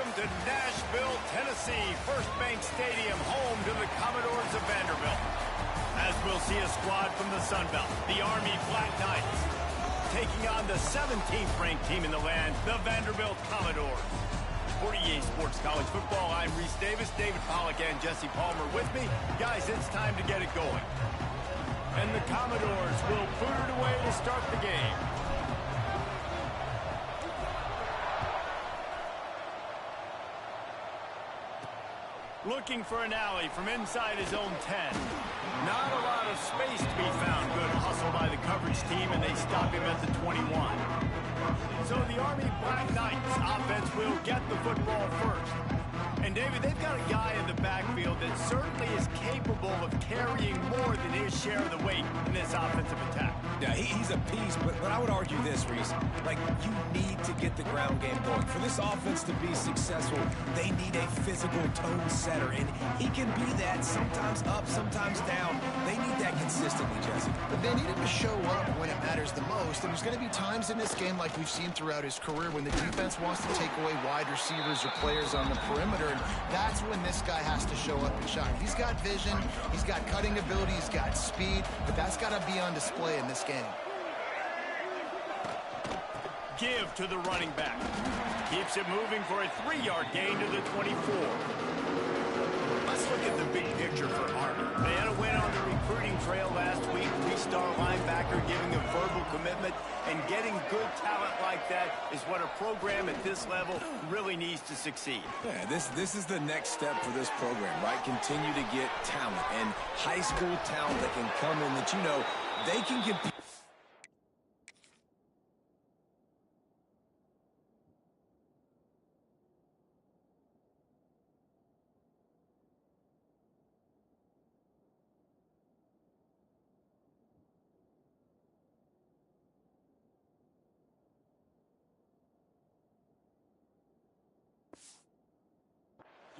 Welcome to Nashville, Tennessee, First Bank Stadium, home to the Commodores of Vanderbilt. As we'll see a squad from the Sun Belt, the Army Black Knights, taking on the 17th ranked team in the land, the Vanderbilt Commodores. For EA Sports College Football, I'm Reese Davis, David Pollack, and Jesse Palmer with me. Guys, it's time to get it going. And the Commodores will put it away to start the game. Looking for an alley from inside his own 10. Not a lot of space to be found. Good hustle by the coverage team, and they stop him at the 21. So the Army Black Knights offense will get the football first. And David, they've got a guy in the backfield that certainly is capable of carrying more than his share of the weight in this offensive attack. Yeah, he's a piece, but I would argue this, Reese. Like, you need to get the ground game going. For this offense to be successful, they need a physical tone setter, and he can be that, sometimes up, sometimes down. They need that consistently, Jesse. But they need him to show up when it matters the most, and there's going to be times in this game like we've seen throughout his career when the defense wants to take away wide receivers or players on the perimeter, and that's when this guy has to show up and shine. He's got vision, he's got cutting ability, he's got speed, but that's got to be on display in this game. Give to the running back. Keeps it moving for a 3-yard gain to the 24. Let's look at the big picture for Army. They had a win on the recruiting trail last week. 3-star linebacker giving a verbal commitment, and getting good talent like that is what a program at this level really needs to succeed. Yeah, this is the next step for this program, right? Continue to get talent and high school talent that can come in that, you know, they can compete.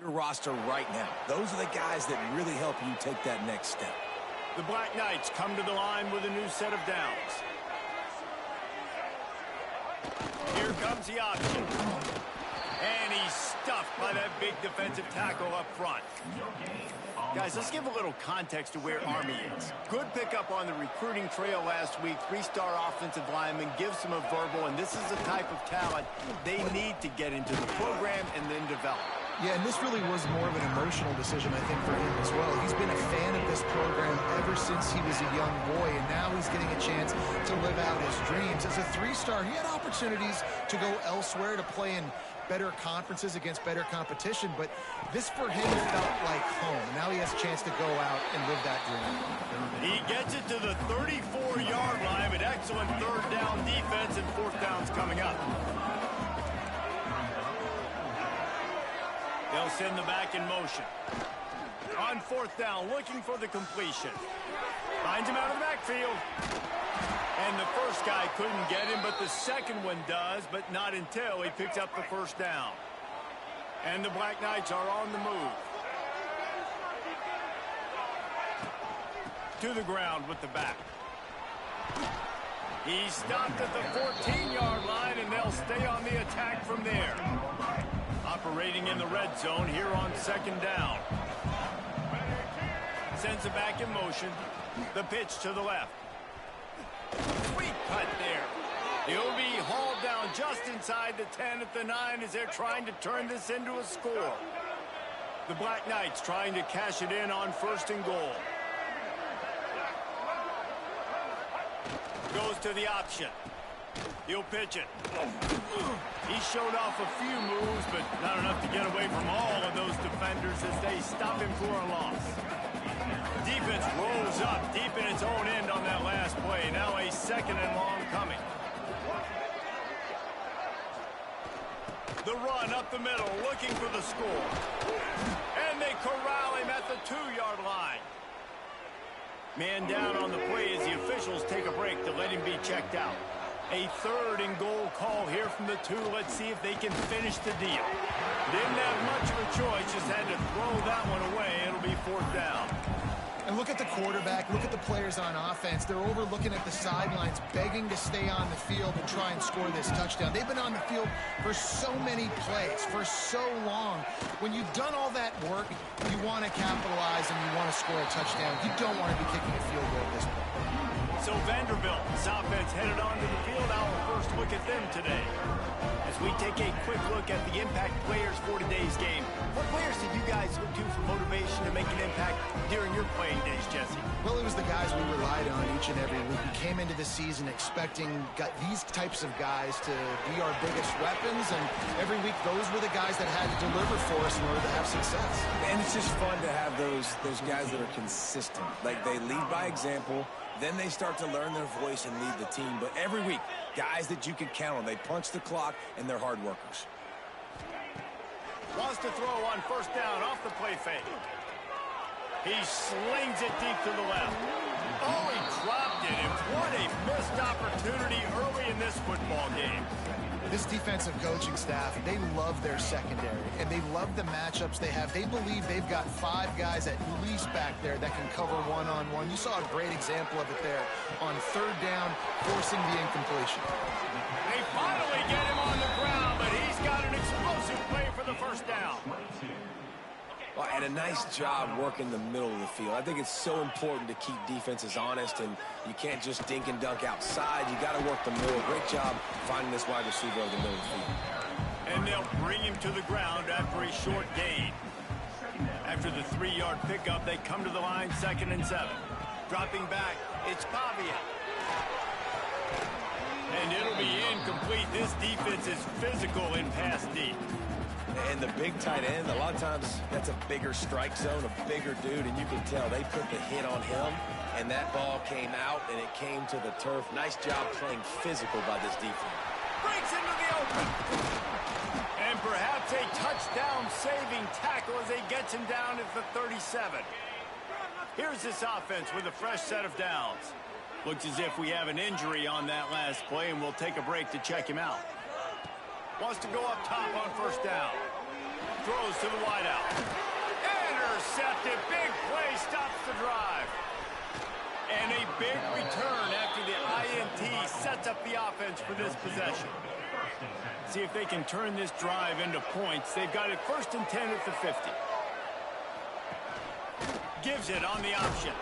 Your roster right now. Those are the guys that really help you take that next step. The Black Knights come to the line with a new set of downs. Here comes the option. And he's stuffed by that big defensive tackle up front. Guys, let's give a little context to where Army is. Good pickup on the recruiting trail last week. 3-star offensive lineman gives him a verbal, and this is the type of talent they need to get into the program and then develop. Yeah, and this really was more of an emotional decision, I think, for him as well. He's been a fan of this program ever since he was a young boy, and now he's getting a chance to live out his dreams. As a 3-star, he had opportunities to go elsewhere, to play in better conferences against better competition, but this for him felt like home. Now he has a chance to go out and live that dream. He gets it to the 34-yard line, but excellent third down defense, and fourth down's coming up. They'll send the back in motion. On fourth down, looking for the completion. Finds him out of the backfield. And the first guy couldn't get him, but the second one does, but not until he picks up the first down. And the Black Knights are on the move. To the ground with the back. He's stopped at the 14-yard line, and they'll stay on the attack from there. Operating in the red zone here on second down. Sends it back in motion. The pitch to the left. Sweet cut there. He'll be hauled down just inside the 10 at the 9 as they're trying to turn this into a score. The Black Knights trying to cash it in on first and goal. Goes to the option. He'll pitch it. He showed off a few moves, but not enough to get away from all of those defenders as they stop him for a loss. Defense rolls up deep in its own end on that last play. Now a second and long coming. The run up the middle, looking for the score. And they corral him at the 2-yard line. Man down on the play as the officials take a break to let him be checked out. A third and goal call here from the 2. Let's see if they can finish the deal. Didn't have much of a choice, just had to throw that one away. It'll be fourth down. And look at the quarterback, look at the players on offense. They're overlooking at the sidelines, begging to stay on the field and try and score this touchdown. They've been on the field for so many plays, for so long. When you've done all that work, you want to capitalize and you want to score a touchdown. You don't want to be kicking a field goal at this point. So Vanderbilt's offense headed onto the field. Our first look at them today. As we take a quick look at the impact players for today's game, what players did you guys look to for motivation to make an impact during your playing days, Jesse? Well, it was the guys we relied on each and every week. We came into the season expecting these types of guys to be our biggest weapons, and every week those were the guys that had to deliver for us in order to have success. And it's just fun to have those guys that are consistent. Like, they lead by example, then they start to learn their voice and lead the team. But every week, guys that you can count on. They punch the clock, and they're hard workers. Wants to throw on first down off the play fake. He slings it deep to the left. Oh, he dropped it, and what a missed opportunity early in this football game. This defensive coaching staff, they love their secondary, and they love the matchups they have. They believe they've got 5 guys at least back there that can cover one-on-one. You saw a great example of it there on third down, forcing the incompletion. They finally get him on the ground, but he's got an explosive play for the first down. Well, and a nice job working the middle of the field. I think it's so important to keep defenses honest, and you can't just dink and dunk outside. You got to work the middle. Great job finding this wide receiver over the middle of the field. And they'll bring him to the ground after a short gain. After the 3-yard pickup, they come to the line, 2nd and 7. Dropping back, it's Pavia. And it'll be incomplete. This defense is physical in pass deep. And the big tight end, a lot of times that's a bigger strike zone, a bigger dude, and you can tell they put the hit on him, and that ball came out, and it came to the turf. Nice job playing physical by this defense. Breaks into the open. And perhaps a touchdown-saving tackle as he gets him down at the 37. Here's this offense with a fresh set of downs. Looks as if we have an injury on that last play, and we'll take a break to check him out. Wants to go up top on first down. Throws to the wideout. Intercepted. Big play stops the drive. And a big return after the INT sets up the offense for this possession. See if they can turn this drive into points. They've got it 1st and 10 at the 50. Gives it on the option.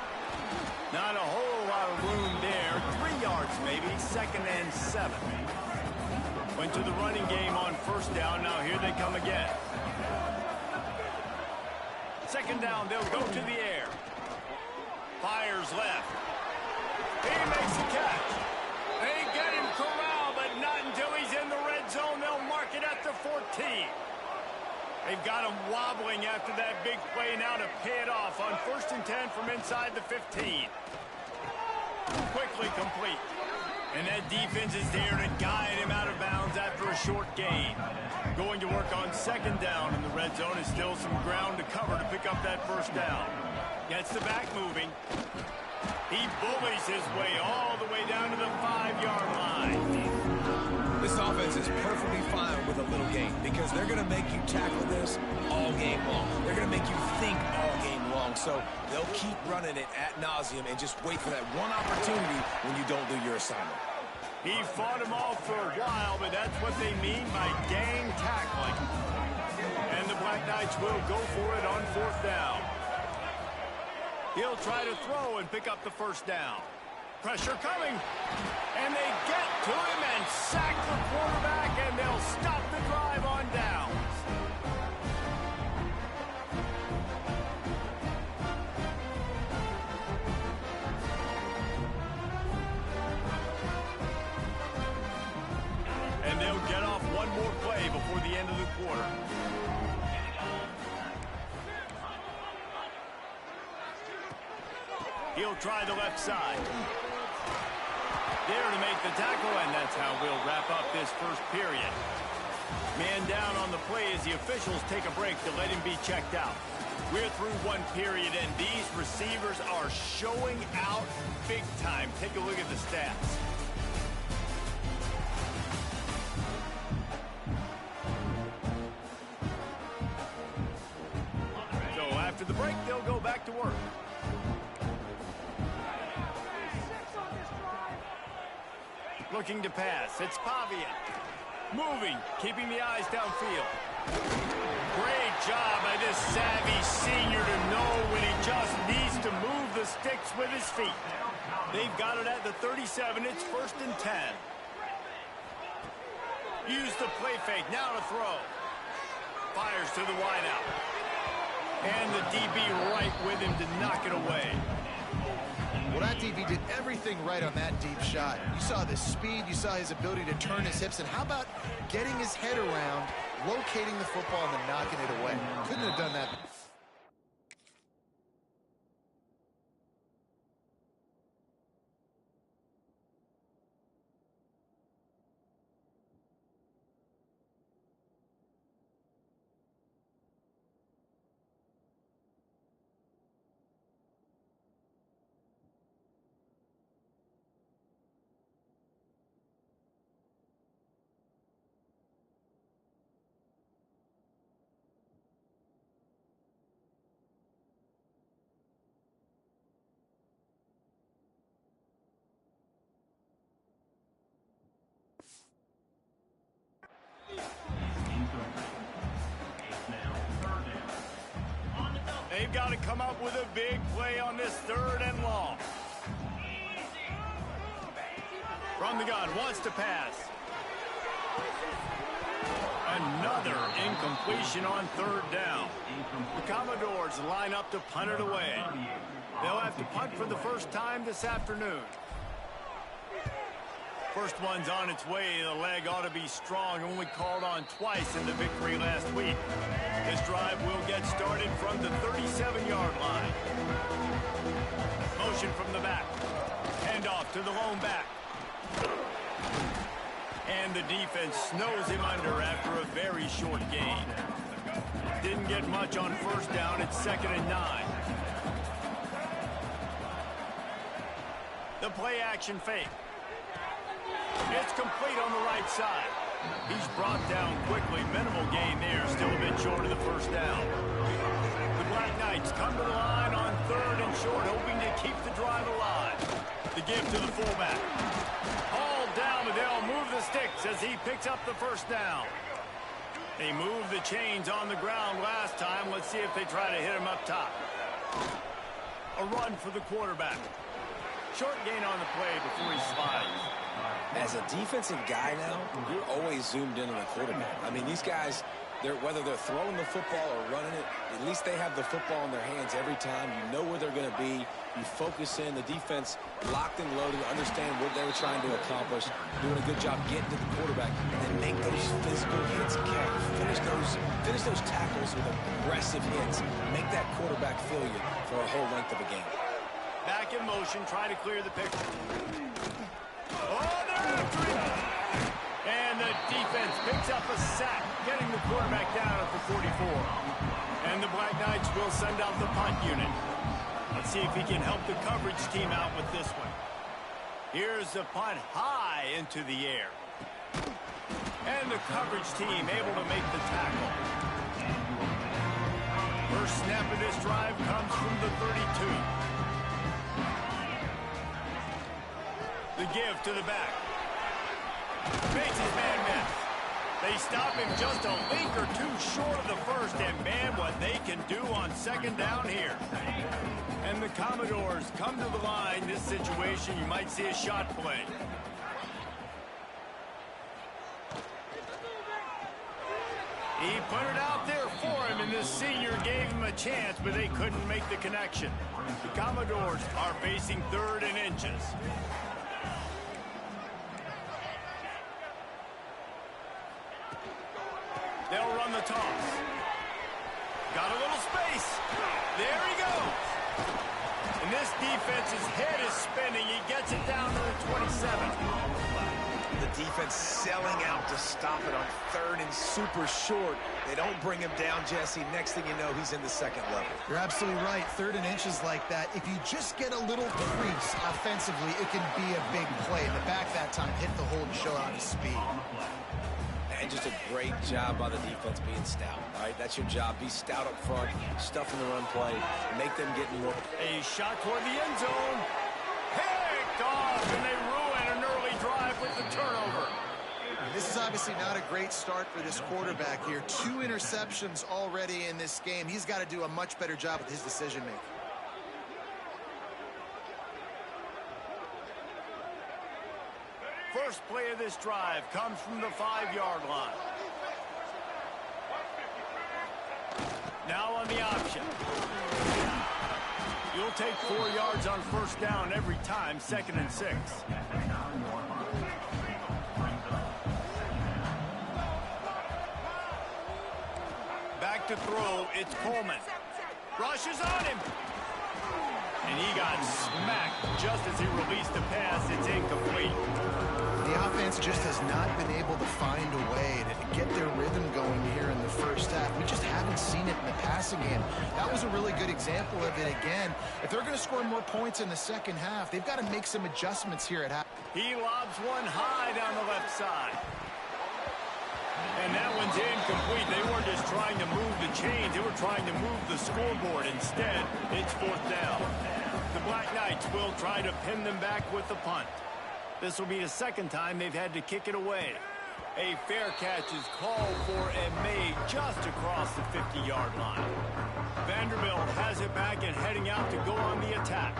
Not a whole lot of room there. 3 yards maybe. 2nd and 7. Went to the running game on first down. Now here they come again. 2nd down, they'll go to the air. Fires left. He makes the catch. They get him corralled, but not until he's in the red zone. They'll mark it at the 14. They've got him wobbling after that big play now to pay it off on 1st and 10 from inside the 15. Quickly complete. And that defense is there to guide him out of bounds after a short gain. Going to work on 2nd down in the red zone. Is still some ground to cover to pick up that first down. Gets the back moving. He bullies his way all the way down to the 5-yard line. This offense is perfectly fine with a little game because they're going to make you tackle this all game long. They're going to make you think all game long. So they'll keep running it ad nauseum and just wait for that one opportunity when you don't do your assignment. He fought them all for a while, but that's what they mean by gang tackling. And the Black Knights will go for it on 4th down. He'll try to throw and pick up the first down. Pressure coming. And they get to him and sack the quarterback, and they'll stop the drive on downs. And they'll get off one more play before the end of the quarter. He'll try the left side. There to make the tackle, and that's how we'll wrap up this first period. Man down on the play as the officials take a break to let him be checked out. We're through one period, and these receivers are showing out big time. Take a look at the stats. So after the break, they'll go back to work. looking to pass. It's Pavia. Moving, keeping the eyes downfield. Great job by this savvy senior to know when he just needs to move the sticks with his feet. They've got it at the 37. It's 1st and 10. Use the play fake. Now to throw. Fires to the wideout. And the DB right with him to knock it away. Well, that DB did everything right on that deep shot. You saw the speed, you saw his ability to turn his hips, and how about getting his head around, locating the football, and then knocking it away? Couldn't have done that. They've got to come up with a big play on this 3rd and long. From the gun, wants to pass. Another incompletion on 3rd down. The Commodores line up to punt it away. They'll have to punt for the first time this afternoon. First one's on its way. The leg ought to be strong. Only called on twice in the victory last week. This drive will get started from the 37-yard line. Motion from the back. Handoff to the lone back. And the defense snows him under after a very short gain. Didn't get much on 1st down. It's 2nd and 9. The play action fake. It's complete on the right side. He's brought down quickly. Minimal gain there. Still a bit short of the 1st down. The Black Knights come to the line on 3rd and short, hoping to keep the drive alive. The give to the fullback. Hauled down, but they'll move the sticks as he picks up the 1st down. They moved the chains on the ground last time. Let's see if they try to hit him up top. A run for the quarterback. Short gain on the play before he slides. As a defensive guy now, you're always zoomed in on the quarterback. I mean, these guys, whether they're throwing the football or running it, at least they have the football in their hands every time. You know where they're going to be. You focus in. The defense locked and loaded, understand what they were trying to accomplish, doing a good job getting to the quarterback, and then make those physical hits count. Finish those tackles with aggressive hits. Make that quarterback feel you for a whole length of a game. Back in motion, try to clear the picture. Oh, they're after him. And the defense picks up a sack, getting the quarterback down at the 44. And the Black Knights will send out the punt unit. Let's see if he can help the coverage team out with this one. Here's the punt high into the air. And the coverage team able to make the tackle. First snap of this drive comes from the 32. The give to the back. Makes his man miss. They stop him just a link or two short of the 1st, and man, what they can do on 2nd down here. And the Commodores come to the line. This situation, you might see a shot play. He put it out there for him, and this senior gave him a chance, but they couldn't make the connection. The Commodores are facing 3rd and inches. They'll run the toss. Got a little space. There he goes. And this defense's head is spinning. He gets it down to the 27. The defense selling out to stop it on 3rd and super short. They don't bring him down, Jesse. Next thing you know, he's in the 2nd level. You're absolutely right. 3rd and inches like that, if you just get a little crease offensively, it can be a big play. In the back that time, hit the hole and show out his speed. And just a great job by the defense being stout, right? That's your job. Be stout up front, stuff in the run play, make them get more. A shot toward the end zone. Picked off, and they ruin an early drive with the obviously not a great start for this quarterback here. 2 interceptions already in this game. He's got to do a much better job with his decision-making. First play of this drive comes from the 5-yard line. Now on the option. You'll take 4 yards on first down every time, 2nd and 6. Back to throw, it's Coleman. Rushes on him. And he got smacked just as he released the pass. It's incomplete. The offense just has not been able to find a way to get their rhythm going here in the first half. We just haven't seen it in the passing game. That was a really good example of it again. If they're going to score more points in the second half, they've got to make some adjustments here at half. He lobs one high down the left side. And that one's incomplete. They weren't just trying to move the chains. They were trying to move the scoreboard. Instead, it's 4th down. The Black Knights will try to pin them back with the punt. This will be the 2nd time they've had to kick it away. A fair catch is called for and made just across the 50-yard line. Vanderbilt has it back and heading out to go on the attack.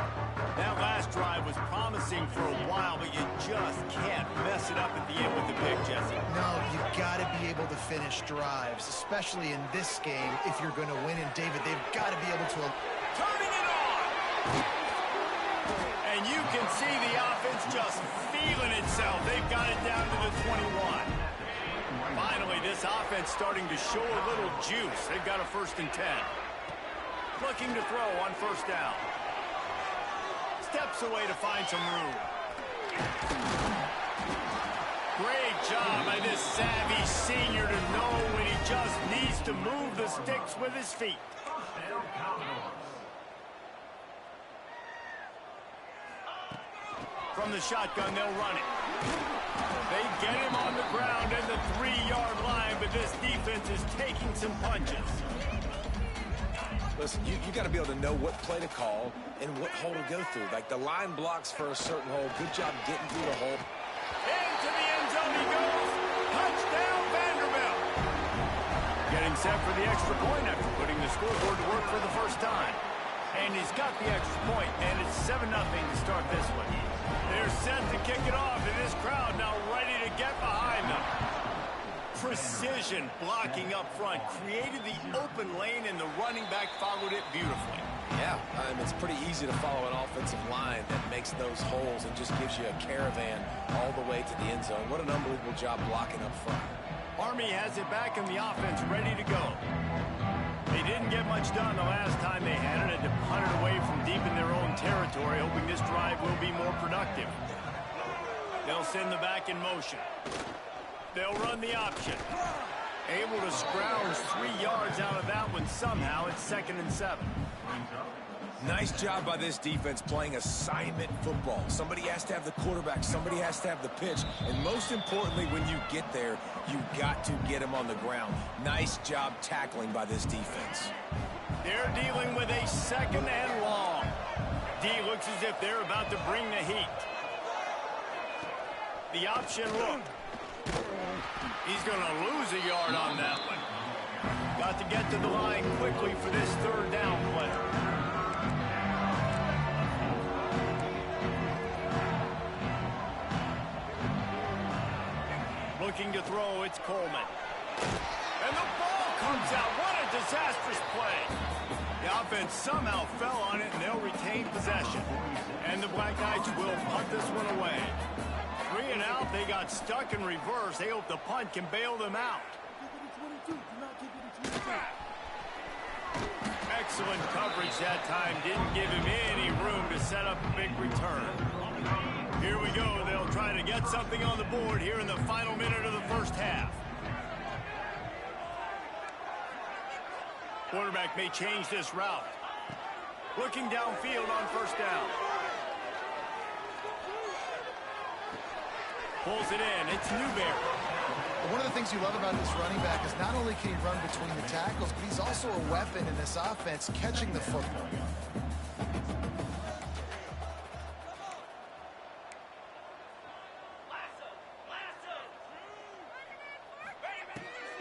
That last drive was promising for a while, but you just can't mess it up at the end with the pick, Jesse. No, you've got to be able to finish drives, especially in this game if you're going to win. And David, they've got to be able to... Turning it on! And you can see the offense just feeling itself. They've got it down to the 21. Finally, this offense starting to show a little juice. They've got a 1st and 10. Looking to throw on first down. Steps away to find some room. Great job by this savvy senior to know when he just needs to move the sticks with his feet. From the shotgun, they'll run it. They get him on the ground at the 3-yard line, but this defense is taking some punches. Listen, you got to be able to know what play to call and what hole to go through. Like the line blocks for a certain hole. Good job getting through the hole. Into the end zone he goes. Touchdown, Vanderbilt. Getting set for the extra point after putting the scoreboard to work for the first time. And he's got the extra point, and it's 7-0 to start this one. They're set to kick it off, and this crowd now ready to get behind them. Precision blocking up front created the open lane, and the running back followed it beautifully. Yeah, it's pretty easy to follow an offensive line that makes those holes and just gives you a caravan all the way to the end zone. What an unbelievable job blocking up front. Army has it back in the offense, ready to go. They didn't get much done the last time they had it, and to punt it away from deep in their own territory, hoping this drive will be more productive. They'll send the back in motion. They'll run the option. Able to scrounge 3 yards out of that one somehow. It's 2nd and 7. Nice job by this defense playing assignment football. Somebody has to have the quarterback. Somebody has to have the pitch. And most importantly, when you get there, you got to get him on the ground. Nice job tackling by this defense. They're dealing with a 2nd and long. D looks as if they're about to bring the heat. The option look. He's going to lose a yard on that one. Got to get to the line quickly for this 3rd down play. Looking to throw, it's Coleman. And the ball comes out. What a disastrous play. The offense somehow fell on it, and they'll retain possession. And the Black Knights will punt this one away. 3 and out, they got stuck in reverse. They hope the punt can bail them out. Excellent coverage that time. Didn't give him any room to set up a big return. Here we go. They'll try to get something on the board here in the final minute of the first half. Quarterback may change this route. Looking downfield on first down. Pulls it in. It's Newberry. One of the things you love about this running back is not only can he run between the tackles, but he's also a weapon in this offense catching the football.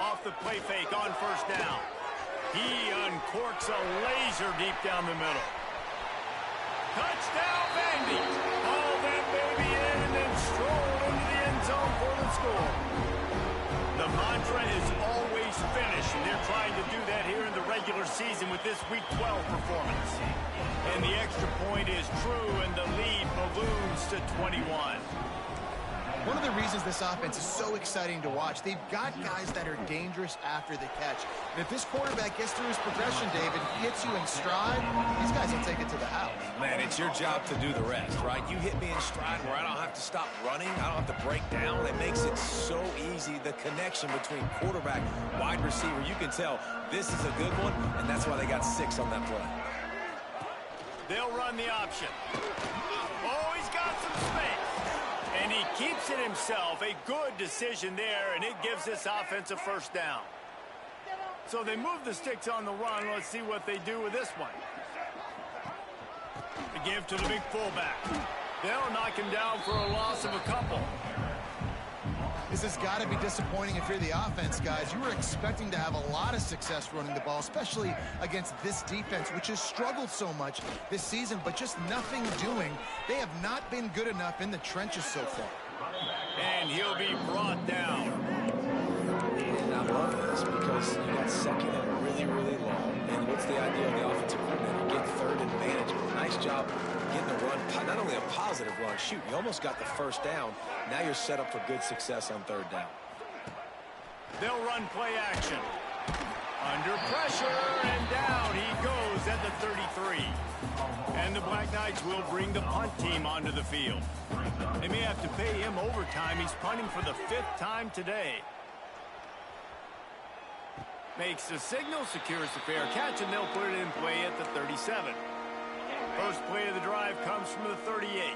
off the play fake on first down. He uncorks a laser deep down the middle. Touchdown, Vandy. All that baby in and then strolled into the end zone for the score. The mantra is always finish, and they're trying to do that here in the regular season with this Week 12 performance. And the extra point is true, and the lead balloons to 21. One of the reasons this offense is so exciting to watch, they've got guys that are dangerous after the catch. And if this quarterback gets through his progression, David, hits you in stride, these guys will take it to the house. Man, it's your job to do the rest, right? You hit me in stride where I don't have to stop running. I don't have to break down. It makes it so easy. The connection between quarterback, wide receiver, you can tell this is a good one, and that's why they got 6 on that play. They'll run the option. Oh, he's got some space. And he keeps it himself. A good decision there, and it gives this offense a first down. So they move the sticks on the run. Let's see what they do with this one. The give to the big fullback. They'll knock him down for a loss of a couple. This has got to be disappointing if you're the offense, guys. You were expecting to have a lot of success running the ball, especially against this defense, which has struggled so much this season, but just nothing doing. They have not been good enough in the trenches so far. And he'll be brought down. And I love this because you got second and really, really long. And what's the idea of the offensive coordinator? Get third and management. Nice job getting the run. Not only a positive run, shoot, you almost got the first down. Now you're set up for good success on third down. They'll run play action. Under pressure, and down he goes at the 33. And the Black Knights will bring the punt team onto the field. They may have to pay him overtime. He's punting for the 5th time today. Makes the signal, secures the fair catch, and they'll put it in play at the 37. First play of the drive comes from the 38.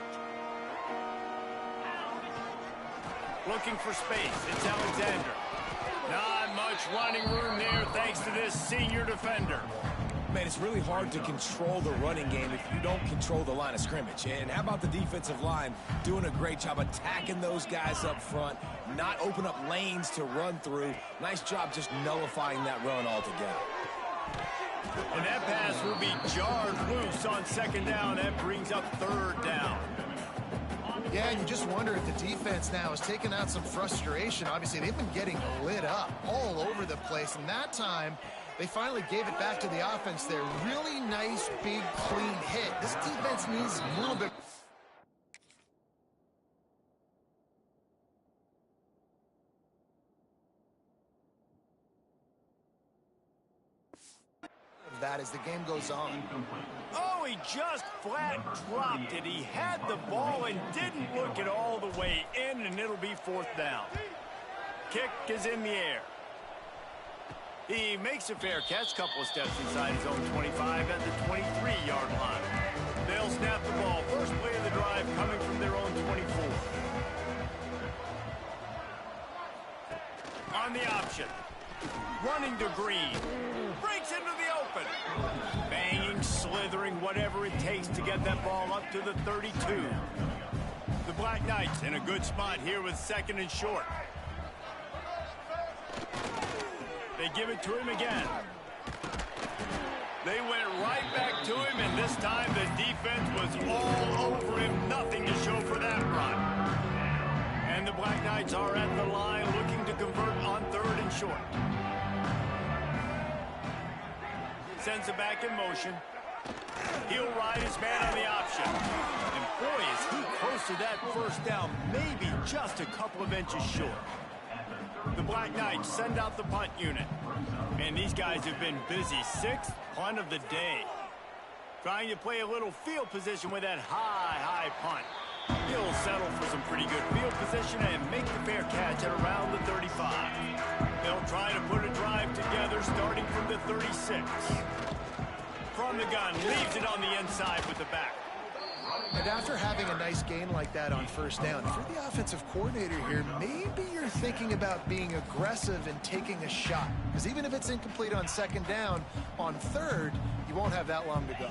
Looking for space. It's Alexander. Not much running room there thanks to this senior defender. Man, it's really hard to control the running game if you don't control the line of scrimmage. And how about the defensive line doing a great job attacking those guys up front, not open up lanes to run through. Nice job just nullifying that run altogether. And that pass will be jarred loose on second down. That brings up third down. Yeah, and you just wonder if the defense now has taken out some frustration. Obviously, they've been getting lit up all over the place, and that time they finally gave it back to the offense there. Really nice, big, clean hit. This defense needs a little bit of that as the game goes on. Oh, he just flat dropped it. He had the ball and didn't look it all the way in, and it'll be 4th down. Kick is in the air. He makes a fair catch, couple of steps inside his own 25 at the 23-yard line. They'll snap the ball. First play of the drive coming from their own 24. On the option. Running to Green. Breaks into the open. Banging, slithering, whatever it takes to get that ball up to the 32. The Black Knights in a good spot here with 2nd and short. They give it to him again. They went right back to him, and this time the defense was all over him. Nothing to show for that run. And the Black Knights are at the line looking to convert on 3rd and short. Sends it back in motion. He'll ride his man on the option. And boy, is he close to that first down, maybe just a couple of inches short. The Black Knights send out the punt unit. And these guys have been busy. 6th punt of the day. Trying to play a little field position with that high punt. He'll settle for some pretty good field position and make the fair catch at around the 35. They'll try to put a drive together starting from the 36. From the gun, leaves it on the inside with the back. And after having a nice gain like that on first down, if you're the offensive coordinator here, maybe you're thinking about being aggressive and taking a shot. Because even if it's incomplete on 2nd down, on 3rd, you won't have that long to go.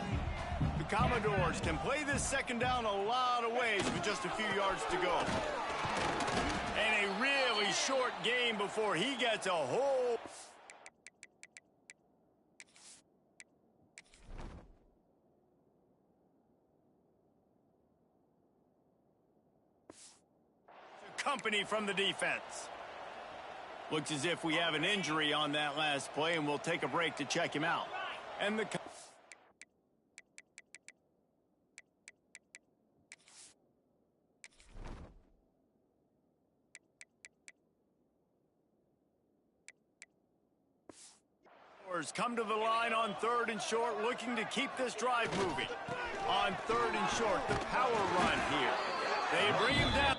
The Commodores can play this 2nd down a lot of ways with just a few yards to go. And a really really short game before he gets a hold. Company from the defense. Looks as if we have an injury on that last play, and we'll take a break to check him out. And the come to the line on 3rd and short, looking to keep this drive moving. On 3rd and short, the power run here. They bring him down.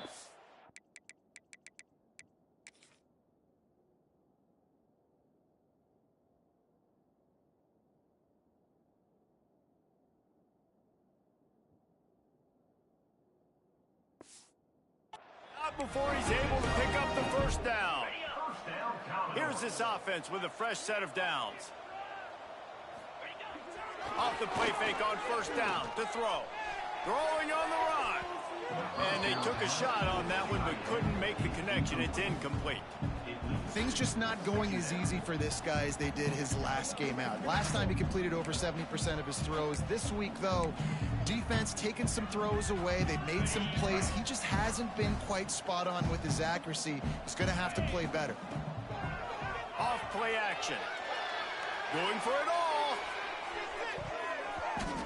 Not before he's able to pick up the first down. Here's this offense with a fresh set of downs. Off the play fake on 1st down to throw. Throwing on the run. And they took a shot on that one but couldn't make the connection. It's incomplete. Things just not going as easy for this guy as they did his last game out. Last time he completed over 70% of his throws. This week, though, defense taking some throws away. They've made some plays. He just hasn't been quite spot on with his accuracy. He's going to have to play better. Off play action. Going for it all.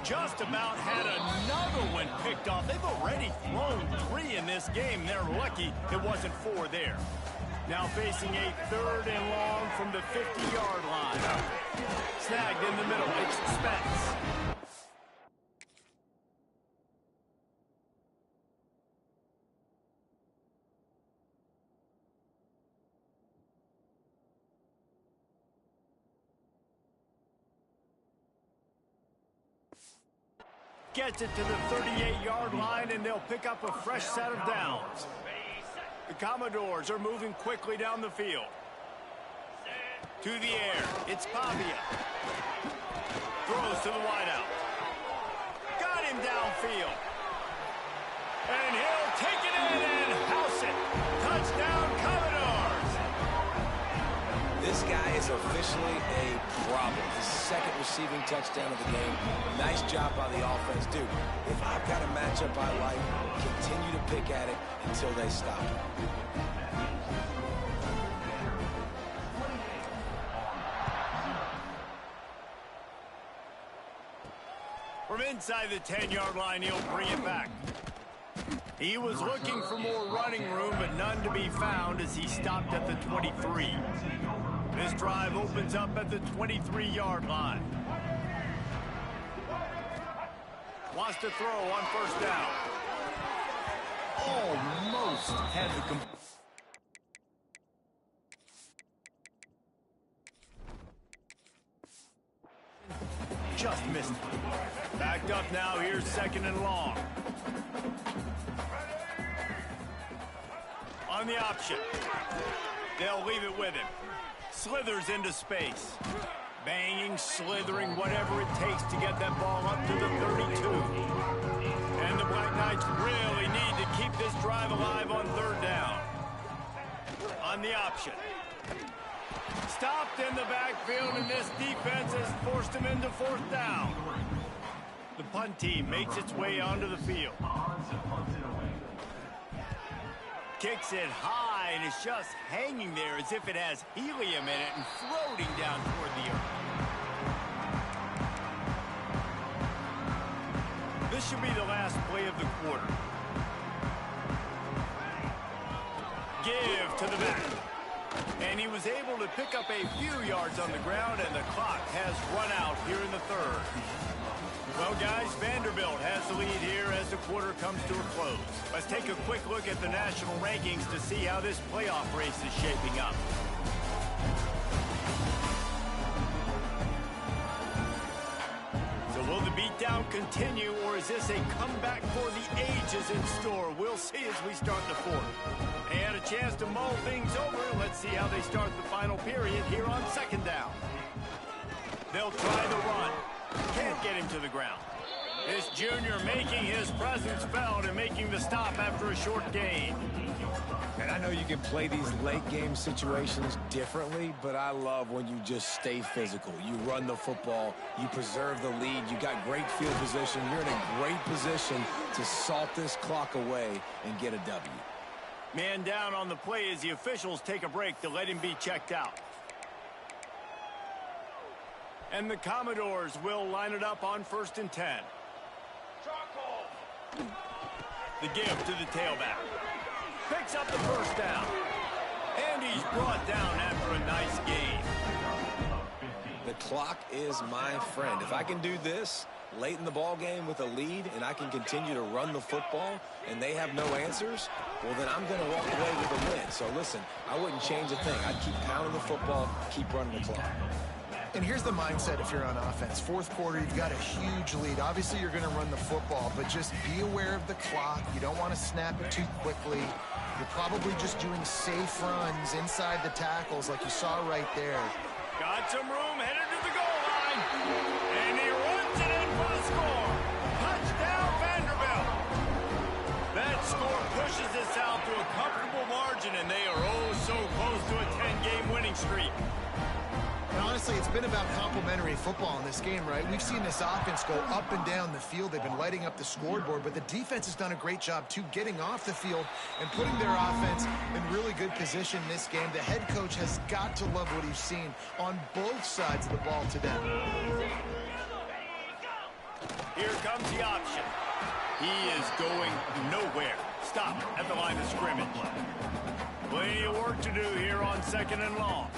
Just about had another one picked off. They've already thrown 3 in this game. They're lucky it wasn't 4 there. Now facing a 3rd and long from the 50-yard line. Snagged in the middle. It's Spence. Gets it to the 38-yard line, and they'll pick up a fresh set of downs. The Commodores are moving quickly down the field. To the air, it's Pavia. Throws to the wideout. Got him downfield. And he'll take it in and house it. Touchdown, Commodores! This guy is officially a problem. His 2nd receiving touchdown of the game. Nice job by the offense. Dude, if I've got a matchup I like, continue to pick at it until they stop. From inside the 10-yard line, he'll bring it back. He was looking for more running room, but none to be found as he stopped at the 23. This drive opens up at the 23-yard line. Wants to throw on 1st down. Almost had the just missed it. Backed up now. Here's 2nd and long. On the option. They'll leave it with him. Slithers into space. Banging, slithering, whatever it takes to get that ball up to the 32. And the Black Knights really need to keep this drive alive on 3rd down. On the option. Stopped in the backfield, and this defense has forced him into 4th down. The punt team makes its way onto the field. Kicks it high, and it's just hanging there as if it has helium in it and floating down toward the earth. This should be the last play of the quarter. Give to the back. And he was able to pick up a few yards on the ground, and the clock has run out here in the 3rd. Well, guys, Vanderbilt has the lead here as the quarter comes to a close. Let's take a quick look at the national rankings to see how this playoff race is shaping up. So will the beatdown continue, or is this a comeback for the ages in store? We'll see as we start the 4th. They had a chance to mull things over. Let's see how they start the final period here on 2nd down. They'll try the run. Can't get him to the ground. This junior making his presence felt and making the stop after a short gain. And I know you can play these late game situations differently, but I love when you just stay physical. You run the football, you preserve the lead, you got great field position, you're in a great position to salt this clock away and get a W. Man down on the play as the officials take a break to let him be checked out. And the Commodores will line it up on 1st and 10. The give to the tailback. Picks up the first down. And he's brought down after a nice gain. The clock is my friend. If I can do this late in the ball game with a lead and I can continue to run the football and they have no answers, well, then I'm going to walk away with a win. So listen, I wouldn't change a thing. I'd keep pounding the football, keep running the clock. And here's the mindset if you're on offense. Fourth quarter, you've got a huge lead. Obviously, you're going to run the football, but just be aware of the clock. You don't want to snap it too quickly. You're probably just doing safe runs inside the tackles like you saw right there. Got some room, headed to the goal line. And he runs it in for the score. Touchdown, Vanderbilt. That score pushes us out to a comfortable margin, and they are oh so close to a 10-game winning streak. And honestly, it's been about complementary football in this game, right? We've seen this offense go up and down the field. They've been lighting up the scoreboard, but the defense has done a great job, too, getting off the field and putting their offense in really good position in this game. The head coach has got to love what he's seen on both sides of the ball today. Here comes the option. He is going nowhere. Stop at the line of scrimmage. Plenty of work to do here on 2nd and long.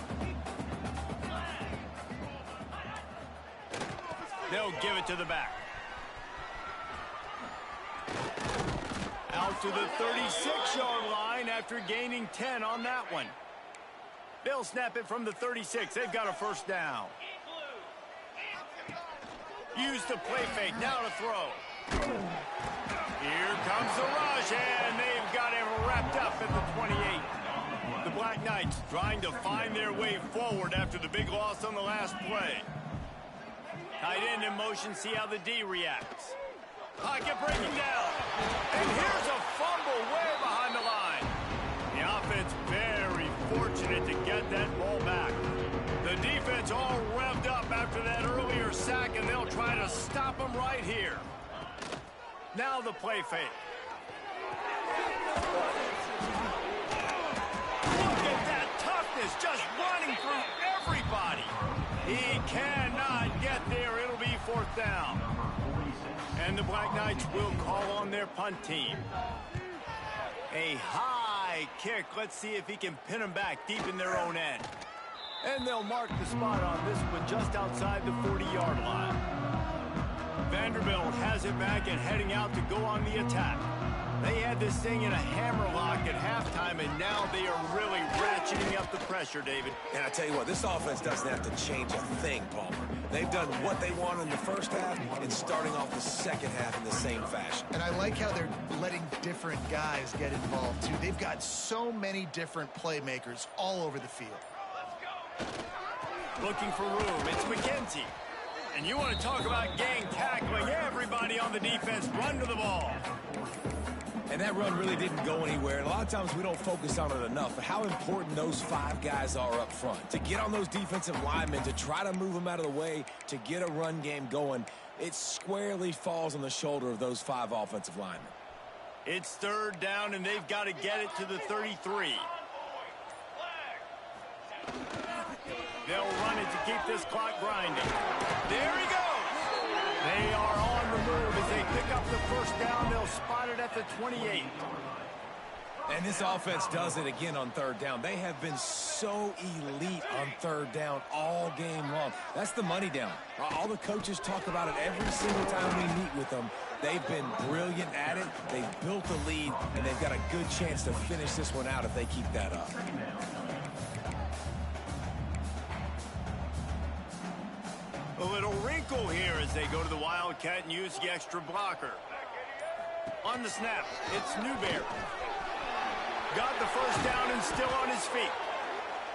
They'll give it to the back. Out to the 36-yard line after gaining 10 on that one. They'll snap it from the 36. They've got a first down. Use the play fake. Now to throw. Here comes the rush, and they've got him wrapped up at the 28. The Black Knights trying to find their way forward after the big loss on the last play. Tight end in motion, see how the D reacts. Pocket breaking down. And here's a fumble way behind the line. The offense very fortunate to get that ball back. The defense all revved up after that earlier sack, and they'll try to stop them right here. Now the play fake. Look at that toughness, just running through everybody. He cannot get there. It'll be 4th down. And the Black Knights will call on their punt team. A high kick. Let's see if he can pin them back deep in their own end. And they'll mark the spot on this one just outside the 40-yard line. Vanderbilt has it back and heading out to go on the attack. They had this thing in a hammerlock at halftime, and now they are really ratcheting up the pressure, David. And I tell you what, this offense doesn't have to change a thing, Palmer. They've done what they want in the first half and starting off the second half in the same fashion. And I like how they're letting different guys get involved, too. They've got so many different playmakers all over the field. Looking for room, it's McKenzie. And you want to talk about gang tackling, everybody on the defense run to the ball. And that run really didn't go anywhere. And a lot of times we don't focus on it enough, but how important those 5 guys are up front. To get on those defensive linemen, to try to move them out of the way, to get a run game going, it squarely falls on the shoulder of those 5 offensive linemen. It's 3rd down, and they've got to get it to the 33. They'll run it to keep this clock grinding. There he goes. They are on the move as they pick up the first down. They'll spot it at the 28. And this offense does it again on 3rd down. They have been so elite on 3rd down all game long. That's the money down. All the coaches talk about it every single time we meet with them. They've been brilliant at it. They've built the lead, and they've got a good chance to finish this one out if they keep that up. A little wrinkle here as they go to the Wildcat and use the extra blocker. On the snap, it's Newberry. Got the first down and still on his feet.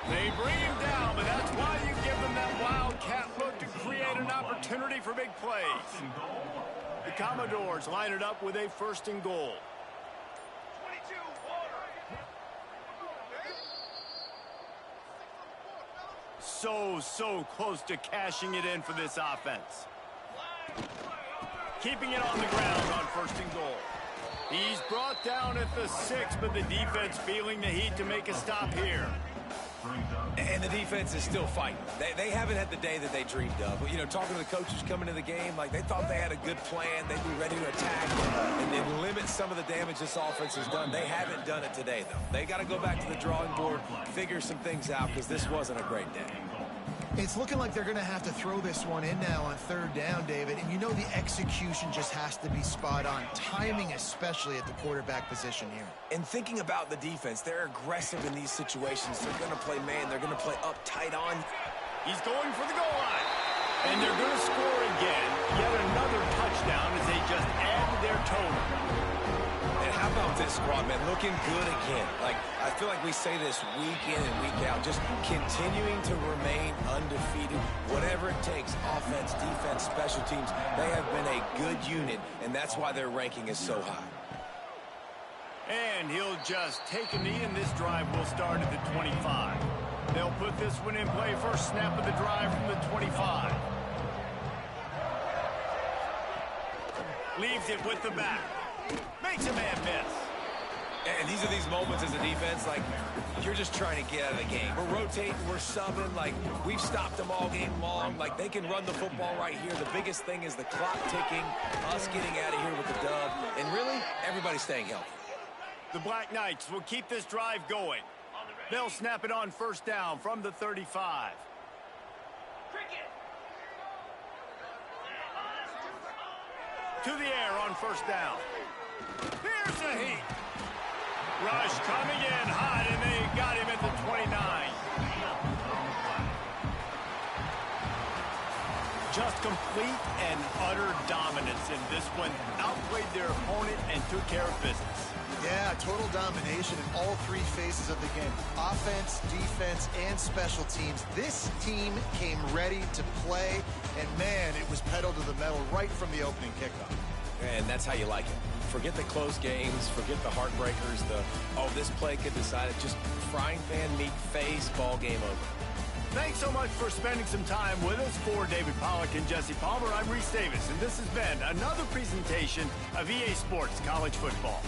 They bring him down, but that's why you give them that Wildcat look to create an opportunity for big plays. The Commodores line it up with a 1st and goal. So close to cashing it in for this offense. Keeping it on the ground on 1st and goal. He's brought down at the 6, but the defense feeling the heat to make a stop here. And the defense is still fighting. They haven't had the day that they dreamed of. You know, talking to the coaches coming to the game, like they thought they had a good plan. They'd be ready to attack and then limit some of the damage this offense has done. They haven't done it today, though. They got to go back to the drawing board, figure some things out, because this wasn't a great day. It's looking like they're going to have to throw this one in now on 3rd down, David. And you know the execution just has to be spot on. Timing especially at the quarterback position here. And thinking about the defense, they're aggressive in these situations. They're going to play man. They're going to play up tight on. He's going for the goal line. And they're going to score again. Yet another touchdown as they just add to their total. And how about this squad, man? Looking good again. Like, I feel like we say this week in and week out, just continuing to remain undefeated. Whatever it takes, offense, defense, special teams, they have been a good unit, and that's why their ranking is so high. And he'll just take a knee, and this drive will start at the 25. They'll put this one in play. First snap of the drive from the 25. Leaves it with the back. Makes a man miss. And these are these moments as a defense, like, you're just trying to get out of the game. We're rotating, we're subbing, like, we've stopped them all game long. Like, they can run the football right here. The biggest thing is the clock ticking, us getting out of here with the dub, and really, everybody staying healthy. The Black Knights will keep this drive going. They'll snap it on 1st down from the 35. To the air on 1st down. Here's the heat. Rush coming in hot, and they got him at the 29. Just complete and utter dominance in this one. Outplayed their opponent and took care of business. Yeah, total domination in all 3 phases of the game. Offense, defense, and special teams. This team came ready to play, and man, it was pedal to the metal right from the opening kickoff. And that's how you like it. Forget the close games, forget the heartbreakers, this play could decide it. Just frying pan meat face, ball game over. Thanks so much for spending some time with us. For David Pollack and Jesse Palmer, I'm Reese Davis, and this has been another presentation of EA Sports College Football.